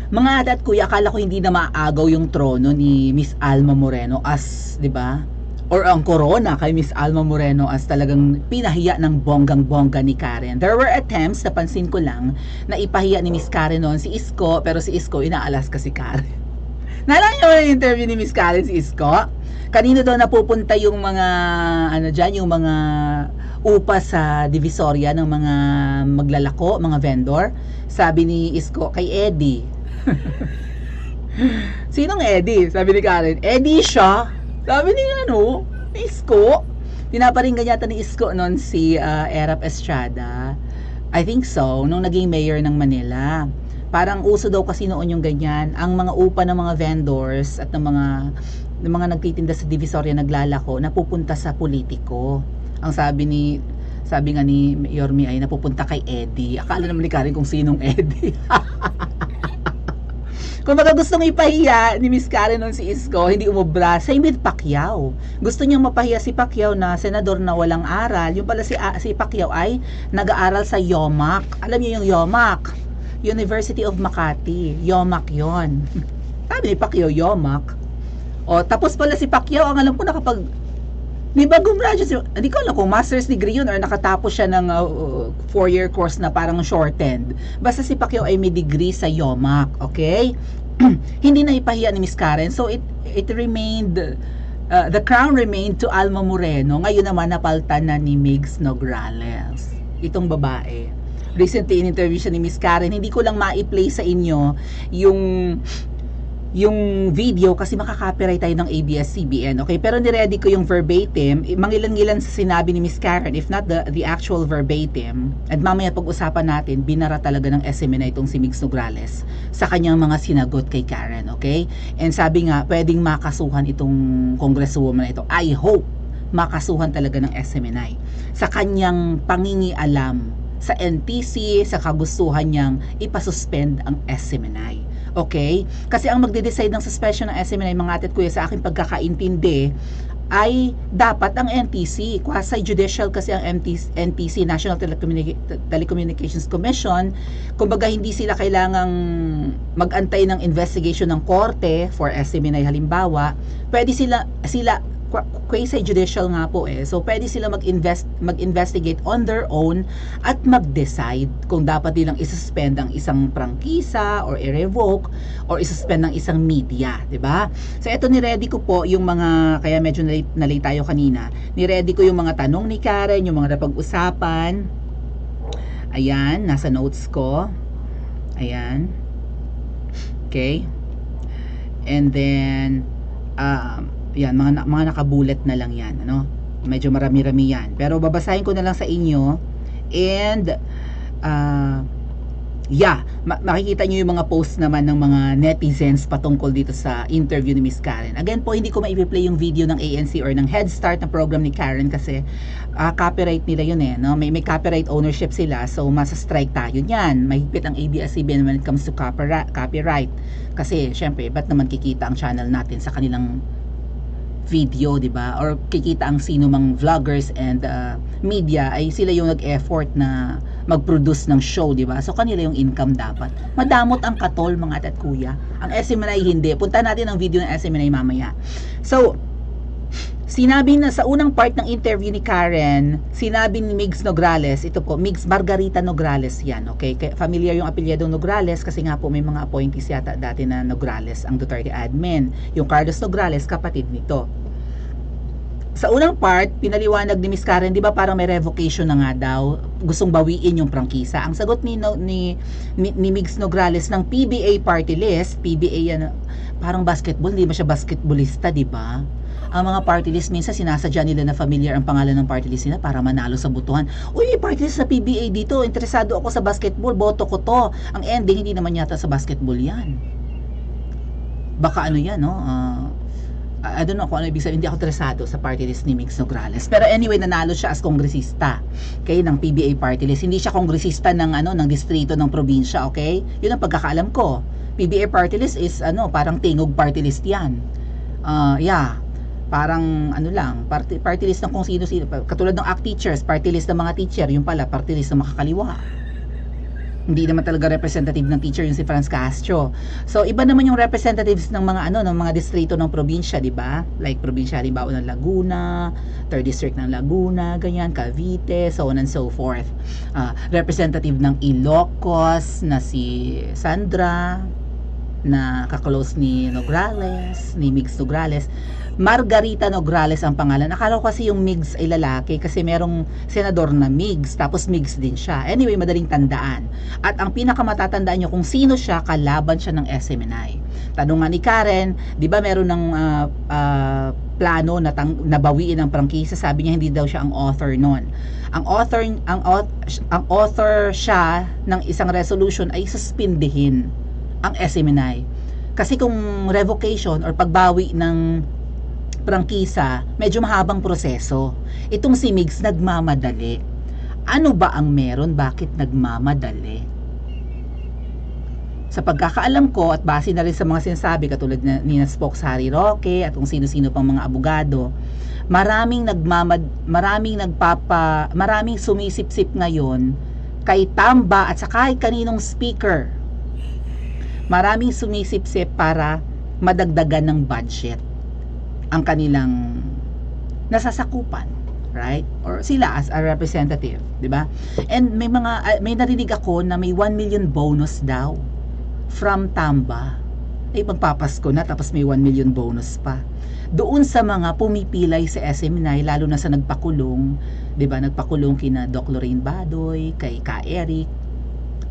Mga ate at kuya, akala ko hindi na maaagaw yung trono ni Miss Alma Moreno as, 'di ba? Or ang corona kay Miss Alma Moreno as talagang pinahiya ng bonggang-bongga ni Karen. There were attempts, napansin ko lang, na ipahiya ni Miss Karen noon si Isko, pero si Isko inaalas kasi Karen. Naalala niyo ba yung interview ni Miss Karen si Isko? Kanino daw napupunta yung mga ano diyan, yung mga upa sa Divisoria ng mga maglalako, mga vendor? Sabi ni Isko kay Eddie. Sinong Eddie? Sabi ni Karen, Eddie siya. Sabi ni ni Isko. Pinaparinggan yata ni Isko noon si Erap Estrada. I think so, nung naging mayor ng Manila. Parang uso daw kasi noon yung ganyan. Ang mga upa ng mga vendors at ng mga nagtitinda sa Divisoria naglalako napupunta sa politiko. Ang sabi nga ni Yormi ay napupunta kay Eddie. Akala naman ni Karen kung sinong Eddie. Kung baka gustong ipahiya ni Miss Karen noon si Isko, hindi umubra. Same with Pacquiao. Gusto niyang mapahiya si Pacquiao na senador na walang aral. Yung pala si Pacquiao ay nag-aaral sa YOMAC. Alam niyo yung YOMAC? University of Makati. YOMAC yon. Sabi ni Pacquiao, YOMAC. O, tapos pala si Pacquiao, ang alam ko nakapag di ba gumraduate, hindi ko alam kung master's degree yun or nakatapos siya ng 4-year course na parang shortened. Basta si Pacquiao ay may degree sa YOMAC, okay? Hindi na ipahiya ni Miss Karen. So it remained, the crown remained to Alma Moreno. Ngayon naman napaltan na ni Migs Nograles. Itong babae. Recently in-interview siya ni Miss Karen. Hindi ko lang ma-play sa inyo yung video kasi makaka-copyright tayo ng ABS-CBN, okay? Pero niready ko yung verbatim, mangilan-ngilan sa sinabi ni Miss Karen, if not the actual verbatim, at mamaya pag-usapan natin, binara talaga ng SMNI itong si Migs Nograles sa kanyang mga sinagot kay Karen, okay? And sabi nga, pwedeng makasuhan itong congresswoman na ito. I hope makasuhan talaga ng SMNI sa kanyang pangingialam sa NTC, sa kagustuhan niyang ipasuspend ang SMNI. Okay? Kasi ang magde-decide ng suspension ng SMNI, mga atit kuya, sa aking pagkakaintindi, ay dapat ang NTC. Quasi-judicial kasi ang NTC, National Telecommunications Commission. Kumbaga, hindi sila kailangang mag-antay ng investigation ng korte for SMNI halimbawa. Pwede sila quasi-judicial nga po so pwede sila mag-investigate on their own at mag-decide kung dapat nilang isuspend ang isang prangkisa or i-revoke or isuspend ng isang media, 'di ba? So ito ni-ready ko po yung mga, kaya medyo na-late tayo kanina, ni-ready ko yung mga tanong ni Karen, yung mga napag-usapan. Ayan, nasa notes ko. Ayan. Okay. And then yan, mga nakabulat na lang yan, ano? Medyo marami-rami yan. Pero babasahin ko na lang sa inyo. And makikita nyo yung mga posts naman ng mga netizens patungkol dito sa interview ni Miss Karen. Again po, hindi ko ma-play yung video ng ANC or ng Head Start na program ni Karen kasi copyright nila yun no? May copyright ownership sila, so masa-strike tayo niyan. Mahigpit ang ABS-CBN when it comes to copyright. Kasi syempre, ba't naman kikita ang channel natin sa kanilang video, di ba? Or kikita ang sino mang vloggers and media ay sila yung nag-effort na mag-produce ng show, di ba? So kanila yung income dapat. Madamot ang katol, mga ate at kuya. Ang SMNI hindi. Punta natin ang video ng SMNI mamaya. So sinabi na sa unang part ng interview ni Karen, sinabi ni Migs Nograles, ito po, Migs Margarita Nograles yan, okay? Familiar yung apelyedong Nograles kasi nga po may mga appointees yata dati na Nograles ang Duterte admin. Yung Carlos Nograles, kapatid nito. Sa unang part, pinaliwanag ni Miss Karen, di ba parang may revocation na nga daw, gustong bawiin yung prangkisa. Ang sagot ni Migs Nograles ng PBA party list, PBA yan, parang basketball, hindi ba siya basketballista, di ba? Ang mga party list minsan sinasadya nila na familiar ang pangalan ng party list nila para manalo sa botohan. Uy, party list sa PBA dito, interesado ako sa basketball, boto ko to. Ang ending, hindi naman yata sa basketball yan. Baka ano yan, no? I don't know kung ano ibig sabihin, hindi ako interesado sa party list ni Migs Nograles. Pero anyway, nanalo siya as kongresista, okay, ng PBA party list. Hindi siya kongresista ng ng distrito ng probinsya, okay? Yun ang pagkakaalam ko. PBA party list is parang tingog party list 'yan. Parang party list ng kung sino-sino, katulad ng ACT teachers, party list ng mga teacher, yung pala party list ng makakaliwa. Hindi naman talaga representative ng teacher yung si Franz Castro. So iba naman yung representatives ng mga ng mga distrito ng probinsya, di ba? Like probinsya halimbawa ng Laguna, 3rd district ng Laguna, ganyan, Cavite, so on and so forth. Representative ng Ilocos na si Sandra, na kaklose ni Nograles, ni Migs Nograles. Margarita Nograles ang pangalan. Akala ko kasi yung Migs ay lalaki kasi merong senador na Migs, tapos Migs din siya. Anyway, madaling tandaan. At ang pinakamatatandaan nyo kung sino siya, kalaban siya ng SMNI. Tanong nga ni Karen, di ba meron ng plano na nabawiin ang prangkisa? Sabi niya hindi daw siya ang author nun. Ang author siya ng isang resolution ay suspindihin ang SMNI. Kasi kung revocation or pagbawi ng prangkisa, medyo mahabang proseso. Itong si Migs nagmamadali. Ano ba ang meron? Bakit nagmamadali? Sa pagkakaalam ko at base na rin sa mga sinasabi katulad ni Spokes Harry Roque at kung sino-sino pang mga abogado, maraming sumisip-sip ngayon kay Tamba at sa kahit kaninong speaker. Maraming sumisip-sip para madagdagan ng budget ang kanilang nasasakupan, right? Or sila as a representative, di ba? And may narinig ako na may 1 million bonus daw from Tamba. Magpapasko na tapos may 1 million bonus pa. Doon sa mga pumipilay sa SMNI, lalo na sa nagpakulong, di ba? Nagpakulong kina Doc Lorraine Badoy, kay Ka Eric.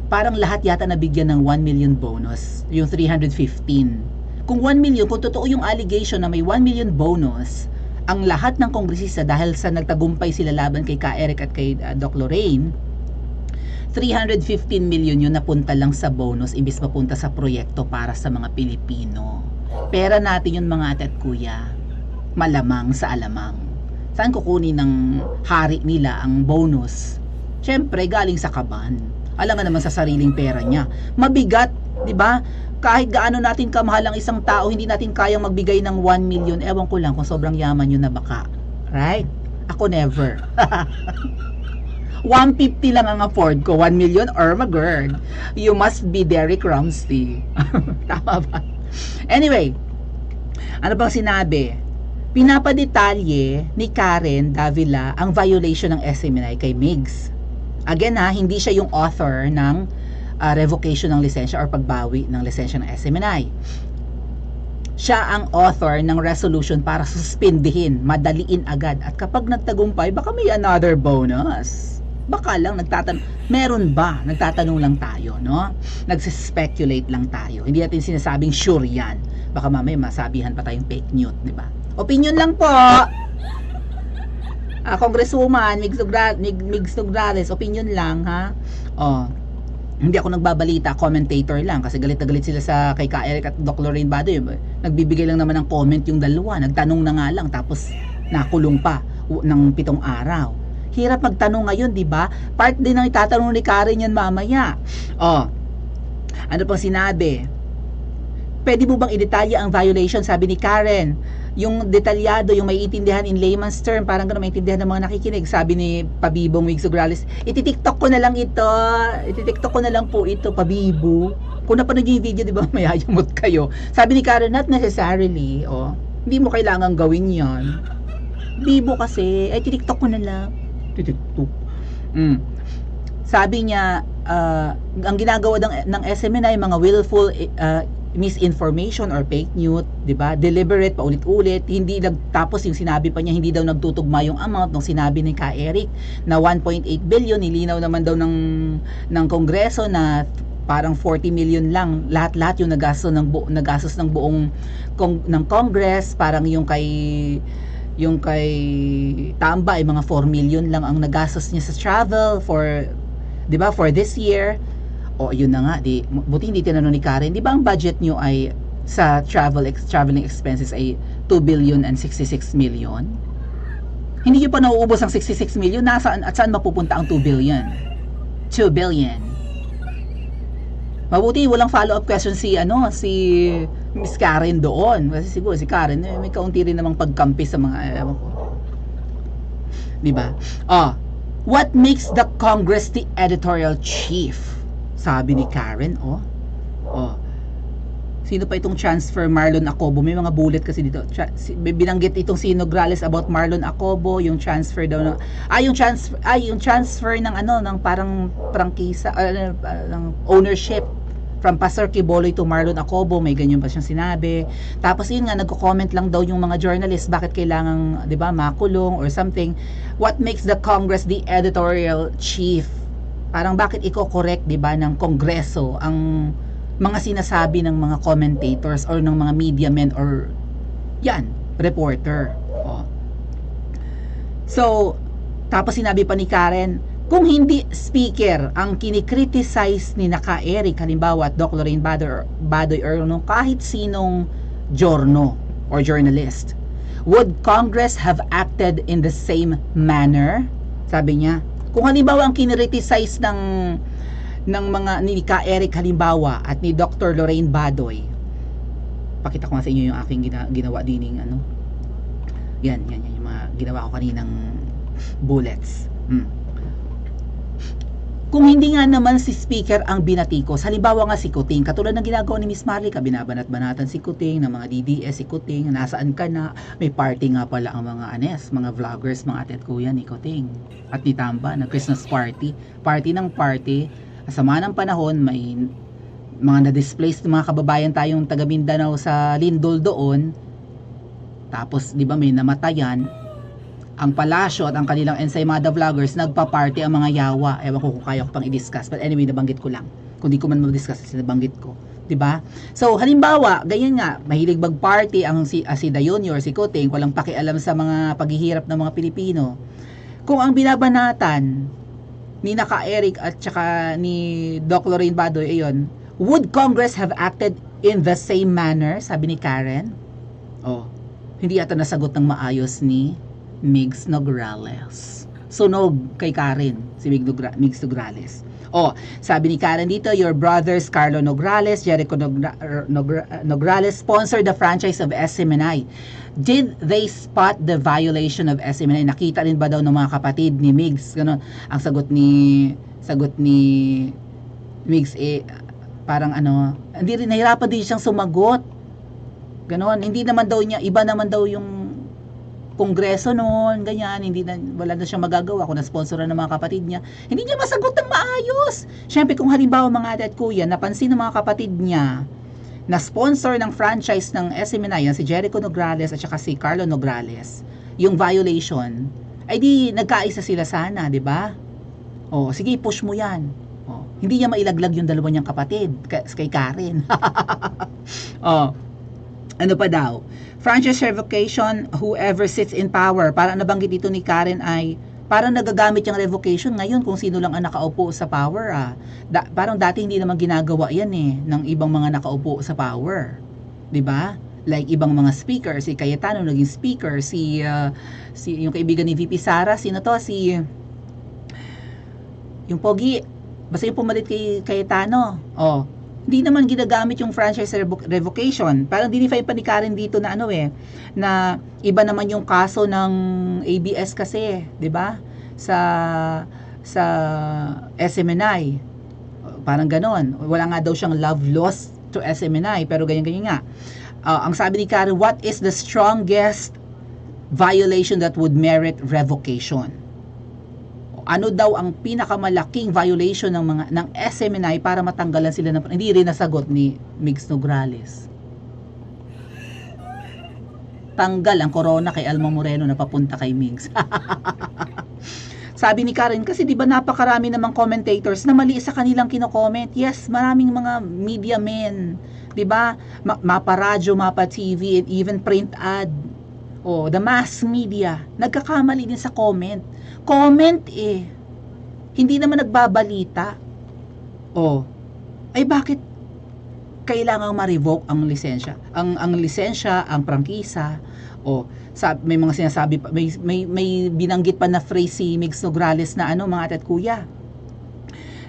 Parang lahat yata nabigyan ng 1 million bonus, yung 315. Kung 1 million, kung totoo yung allegation na may 1 million bonus, ang lahat ng kongresista dahil sa nagtagumpay sila laban kay Ka Eric at kay Doc Lorraine, 315 million yun napunta lang sa bonus imbis mapunta sa proyekto para sa mga Pilipino. Pera natin yun mga ate at kuya. Malamang sa alamang. Saan kukunin ng hari nila ang bonus? Siyempre, galing sa kaban. Alam nga naman sa sariling pera niya. Mabigat, di ba? Kahit gaano natin kamahal ang isang tao, hindi natin kayang magbigay ng 1 million. Ewan ko lang kung sobrang yaman yun na baka. Right? Ako never. 150 lang ang afford ko. 1 million or magird. You must be Derek Ramsey. Tama ba? Anyway, ano bang sinabi? Pinapadetalye ni Karen Davila ang violation ng SMNI kay Migs. Again hindi siya yung author ng revocation ng lisensya or pagbawi ng lisensya ng SMNI. Siya ang author ng resolution para suspindihin, madaliin agad. At kapag nagtagumpay, baka may another bonus. Baka lang meron ba? Nagtatanong lang tayo, no? Nagse-speculate lang tayo. Hindi natin sinasabing sure yan. Baka mamaya masabihan pa tayong fake news, di ba? Opinion lang po. Congresswoman Migs Nograles, opinion lang, ha? Hindi ako nagbabalita, commentator lang kasi galit na galit sila sa kay Ka Eric at Doc Lorraine Badoy. Nagbibigay lang naman ng comment yung dalawa, nagtanong na nga lang tapos nakulong pa ng 7 araw. Hirap magtanong ngayon, di ba? Part din ng itatanong ni Karen yan mamaya. Ano pang sinabi? Pwede mo bang i-detalya ang violation? Sabi ni Karen, yung detalyado, yung may itindihan in layman's term, parang gano'n maintindihan ng mga nakikinig. Sabi ni Pabibong Migs Nograles, iti-tiktok ko na lang ito. Iti-tiktok ko na lang po ito, Pabibo. Kung napanood yung video, di ba, may ayamot kayo. Sabi ni Karen, not necessarily. Hindi mo kailangan gawin yan. Bibo kasi, iti-tiktok ko na lang. Iti-tiktok. Sabi niya, ang ginagawa ng SMNI, mga willful misinformation or fake news, 'di ba? Deliberate, paulit-ulit, hindi nagtapos yung sinabi pa niya, hindi daw nagtutugma yung amount ng sinabi ni Ka Eric na 1.8 billion, nilinaw naman daw ng Kongreso na parang 40 million lang lahat-lahat yung nagastos ng buong ng Congress, parang yung kay Tamba ay mga 4 million lang ang nagastos niya sa travel for, 'di ba, for this year. Yun na nga, buti hindi tinanong ni Karen, di ba ang budget nyo ay sa traveling expenses ay 2 billion and 66 million? Hindi nyo pa nauubos ang 66 million, nasaan at saan mapupunta ang 2 billion? 2 billion. Mabuti walang follow-up question si Miss Karen doon. Kasi siguro si Karen may kaunti rin namang pagkampi sa mga di ba? What makes the Congress the editorial chief? Sabi ni Karen, oh. Sino pa itong transfer Marlon Acobo? May mga bullet kasi dito. Binanggit itong si Nograles about Marlon Acobo, yung transfer daw yung transfer ng ng parang prangkisa, ng ownership from Pastor Quiboloy to Marlon Acobo, may ganyan pa siyang sinabi. Tapos yun nga, nagko-comment lang daw yung mga journalists, bakit kailangang, 'di ba, makulong or something. What makes the Congress the editorial chief? Parang bakit i-correct, 'di ba, ng Kongreso ang mga sinasabi ng mga commentators or ng mga media men or reporter. So, tapos sinabi pa ni Karen, kung hindi speaker ang kinikriticize ni Naka Eric, halimbawa at Doc Lorraine Badoy or kahit sinong journo or journalist, would Congress have acted in the same manner? Sabi niya, kung halimbawa ang kinikriticize ng mga ni Ka Eric halimbawa at ni Dr. Lorraine Badoy, pakita ko nga sa inyo yung aking ginawa dining yan yung mga ginawa ko kaninang bullets. Kung hindi nga naman si speaker ang binatikos, halimbawa nga si Kuting, katulad ng ginagawa ni Miss Marlica, binabanat-banatan si Kuting, ng mga DDS si Kuting, nasaan ka na, may party nga pala ang mga mga vloggers, mga ate at kuya ni Kuting at ni Tamba, na Christmas party ng party. Sama ng panahon, may mga na-displaced mga kababayan tayong taga Mindanao sa Lindol doon. Tapos, di ba, may namatayan. Ang palasyo at ang kanilang Ensaymada vloggers, nagpa-party ang mga yawa. Ewan ko kung kaya ko pang i-discuss. But anyway, nabanggit ko lang. Kung di ko man mag-discuss, nabanggit ko. Di ba? So, halimbawa, ganyan nga, mahilig mag-party ang si Dayon or si Kuting, walang pakialam sa mga paghihirap ng mga Pilipino. Kung ang binabanatan ni Naka Eric at saka ni Doc Lorraine Badoy, ayon, would Congress have acted in the same manner? Sabi ni Karen. Hindi ata nasagot ng maayos ni Migs Nograles. Sunog kay Karen, si Migs Nograles. Sabi ni Karen dito, your brothers Carlo Nograles, Jericho Nograles sponsored the franchise of SMNI. Did they spot the violation of SMNI? Nakita rin ba daw ng mga kapatid ni Migs? Ganon. Ang sagot ni Migs, parang hindi rin, nahirapan din siyang sumagot. Ganon. Hindi naman daw niya, iba naman daw yung Kongreso noon, ganyan, wala na siyang magagawa kung na-sponsoran ng mga kapatid niya. Hindi niya masagot ng maayos. Siyempre, kung halimbawa mga ate at kuya, napansin ng mga kapatid niya na sponsor ng franchise ng SMNI, si Jericho Nograles at saka si Carlo Nograles, yung violation, ay di nagkaisa sila sana, di ba? Sige, push mo yan. Hindi niya mailaglag yung dalawa niyang kapatid kay Karen. Ano pa daw? Franchise revocation, whoever sits in power. Parang nabanggit dito ni Karen ay parang nagagamit yung revocation ngayon kung sino lang ang nakaupo sa power. Parang dati hindi naman ginagawa yan ng ibang mga nakaupo sa power. 'Di ba? Like ibang mga speaker, si Cayetano naging speaker, si yung kaibigan ni VP Sara, sino to? Yung pogi, basta yung pumalit kay Cayetano. Hindi naman ginagamit yung franchise revocation. Parang dinify pa ni Karen dito na na iba naman yung kaso ng ABS kasi, 'di ba? Sa SMNI. Parang ganon. Wala nga daw siyang love lost to SMNI, pero ganyan nga. Ang sabi ni Karen, what is the strongest violation that would merit revocation? Ano daw ang pinakamalaking violation ng SMNI para matanggalan sila hindi rin nasagot ni Migs Nograles. Tanggal ang corona kay Alma Moreno na papunta kay Migs. Sabi ni Karen, kasi di ba napakarami namang commentators na mali sa kanilang kino-comment. Yes, maraming mga media men, di ba? Mapa radyo, mapa TV, and even print ad. The mass media, nagkakamali din sa comment. Hindi naman nagbabalita. Ay bakit kailangang ma-revoke ang lisensya? Ang lisensya, ang prangkisa, may mga sinasabi pa, may binanggit pa na phrase si Migs Nograles na mga ate at kuya,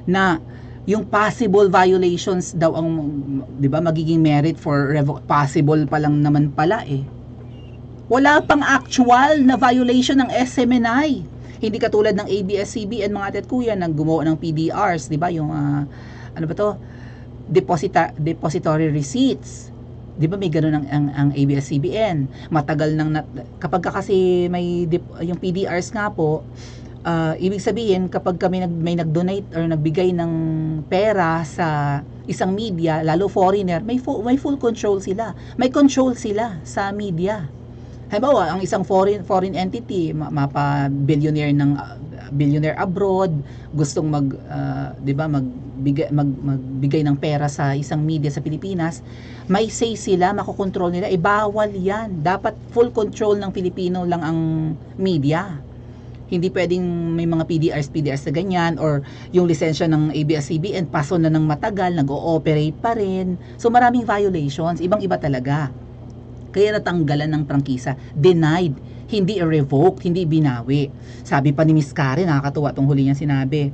na yung possible violations daw ang, 'di ba, magiging merit for possible pa lang naman pala Wala pang actual na violation ng SMNI. Hindi katulad ng ABS-CBN mga ate at kuya nang gumawa ng PDRs, 'di ba? Yung ano ba to? Depository receipts. 'Di ba may ganun ang ABS-CBN. Matagal nang kapag kasi yung PDRs nga po, ibig sabihin kapag may nag-donate or nagbigay ng pera sa isang media, lalo foreigner, may full control sila. May control sila sa media. Halimbawa, ang isang foreign entity, mapa-billionaire billionaire abroad, gustong 'di ba, magbigay ng pera sa isang media sa Pilipinas, may say sila, makokontrol nila. Bawal 'yan. Dapat full control ng Pilipino lang ang media. Hindi pwedeng may mga PDRs na ganyan, or yung lisensya ng ABS-CBN paso na ng matagal, nag-ooperate pa rin. So maraming violations, ibang-iba talaga. Kaya natanggalan ng prangkisa, denied, hindi revoked, hindi binawi. Sabi pa ni Miss Karen, nakakatuwa tong huli niya sinabi,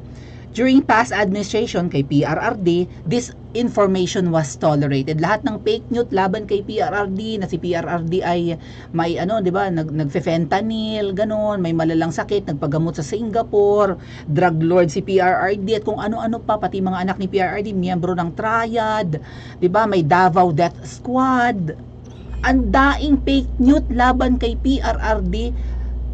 during past administration kay PRRD, this information was tolerated. Lahat ng fake news laban kay PRRD, na si PRRD ay may di ba, nagfe-fentanyl, ganon, may malalang sakit, nagpagamot sa Singapore, drug lord si PRRD, at kung ano-ano pa, pati mga anak ni PRRD, miyembro ng Triad, di ba, may Davao Death Squad. Ang daing fake news laban kay PRRD,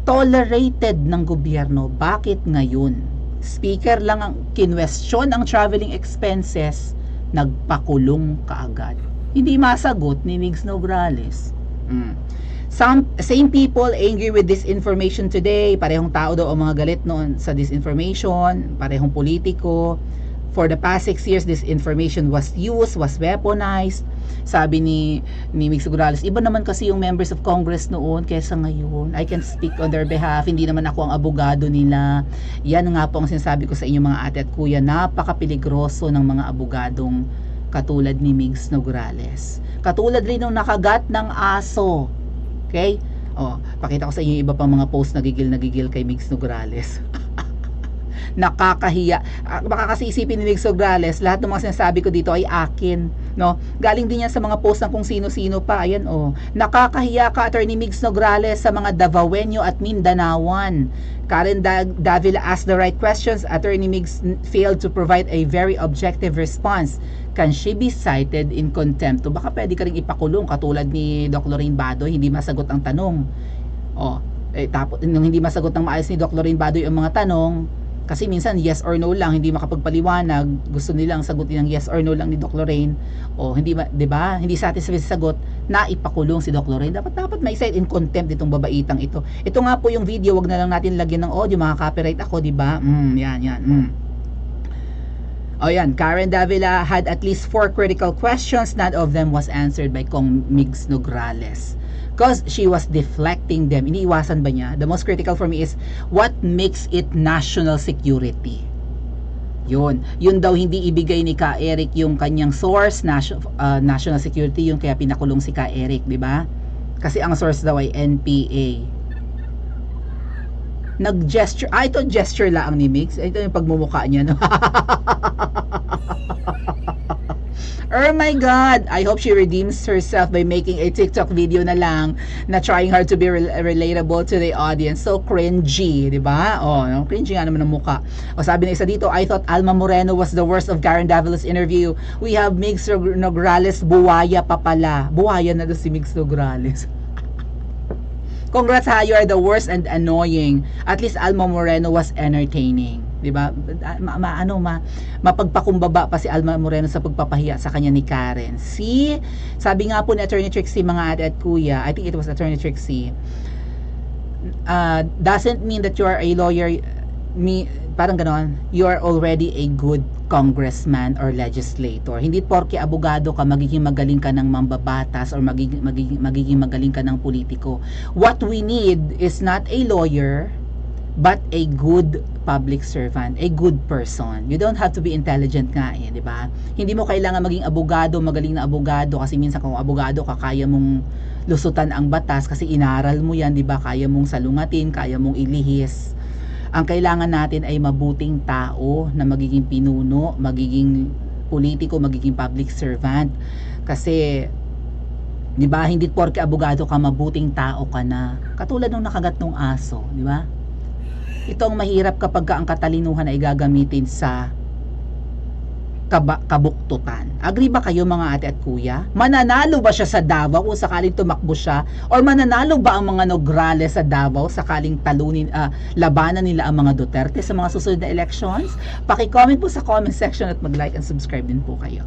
tolerated ng gobyerno. Bakit ngayon? Speaker lang ang kinwestiyon ang traveling expenses, nagpakulong kaagad. Hindi masagot ni Migs Nograles. Same people angry with disinformation today. Parehong tao daw ang mga galit noon sa disinformation, parehong politiko. For the past 6 years, disinformation was used, was weaponized. Sabi ni Migs Nograles, iba naman kasi yung members of Congress noon kaysa ngayon. I can speak on their behalf. Hindi naman ako ang abogado nila. Yan nga po ang sinasabi ko sa inyo mga ate at kuya. Napakapiligroso ng mga abogadong katulad ni Migs Nograles. Katulad rin ng nakagat ng aso. Okay? Pakita ko sa inyo yung iba pang mga post na gigil kay Migs Nograles. Nakakahiya. Baka kasi isipin ni Migs Nograles, lahat ng mga sinasabi ko dito ay akin, no? Galing din yan sa mga post ng kung sino-sino pa. Ayan, nakakahiya ka, Attorney Migs Nograles, sa mga Davaoenyo at Mindanaoan. Karen Davila asked the right questions. Attorney Migs failed to provide a very objective response. Can she be cited in contempt? Baka pwede ka rin ipakulong katulad ni Doc Lorraine Badoy, hindi masagot ang tanong. Tapos nung hindi masagot ng maayos ni Doc Lorraine Badoy ang mga tanong, kasi minsan yes or no lang, hindi makapagpaliwanag, gusto nilang sagutin ng yes or no lang ni Doc Lorraine, hindi 'di ba? Hindi satisfied sa sagot, na ipakulong si Doc Lorraine. Dapat may cite in contempt itong babaitang ito. Ito nga po yung video, wag na lang natin lagyan ng audio, makaka-copyright ako, 'di ba? Yan. Yan, Karen Davila had at least 4 critical questions, none of them was answered by Kong Migs Nograles. Because she was deflecting them. Iniiwasan ba niya? The most critical for me is, what makes it national security? Yun daw hindi ibigay ni Ka Eric yung kanyang source, national security, yung kaya pinakulong si Ka Eric, di ba? Kasi ang source daw ay NPA. Nag-gesture, ito gesture lang ni Migs. Ito yung pagmumukha niya, no? Oh my God! I hope she redeems herself by making a TikTok video na lang na trying hard to be relatable to the audience. So cringy, di ba? Cringy nga naman ang mukha. Sabi na isa dito, I thought Alma Moreno was the worst of Karen Davila's interview. We have Migs Nograles, buwaya pa pala. Buwaya na daw si Migs Nograles. Congrats ha, you are the worst and annoying. At least Alma Moreno was entertaining. 'Di ba? Mapagpakumbaba pa si Alma Moreno sa pagpapahiya sa kanya ni Karen. Sabi nga po ni Attorney Trixie, mga ate at kuya, I think it was Attorney Trixie, doesn't mean that you are a lawyer, parang ganon, you are already a good congressman or legislator. Hindi porke abogado ka, magiging magaling ka ng mambabatas or magiging magaling ka ng politiko. What we need is not a lawyer, but a good public servant, a good person. You don't have to be intelligent nga di ba? Hindi mo kailangan maging abogado, magaling na abogado, kasi minsan kung abogado ka, kaya mong lusutan ang batas kasi inaral mo yan, di ba? Kaya mong salungatin, kaya mong ilihis. Ang kailangan natin ay mabuting tao na magiging pinuno, magiging politiko, magiging public servant. Kasi di ba, hindi porke abogado ka, mabuting tao ka na. Katulad nung nakagat ng aso, di ba? Ito ang mahirap kapag ang katalinuhan ay gagamitin sa kabuktutan. Agree ba kayo mga ate at kuya? Mananalo ba siya sa Davao kung sakaling tumakbo siya? Or mananalo ba ang mga Nograles sa Davao sakaling labanan nila ang mga Duterte sa mga susunod na elections? Paki-comment po sa comment section at mag-like and subscribe din po kayo.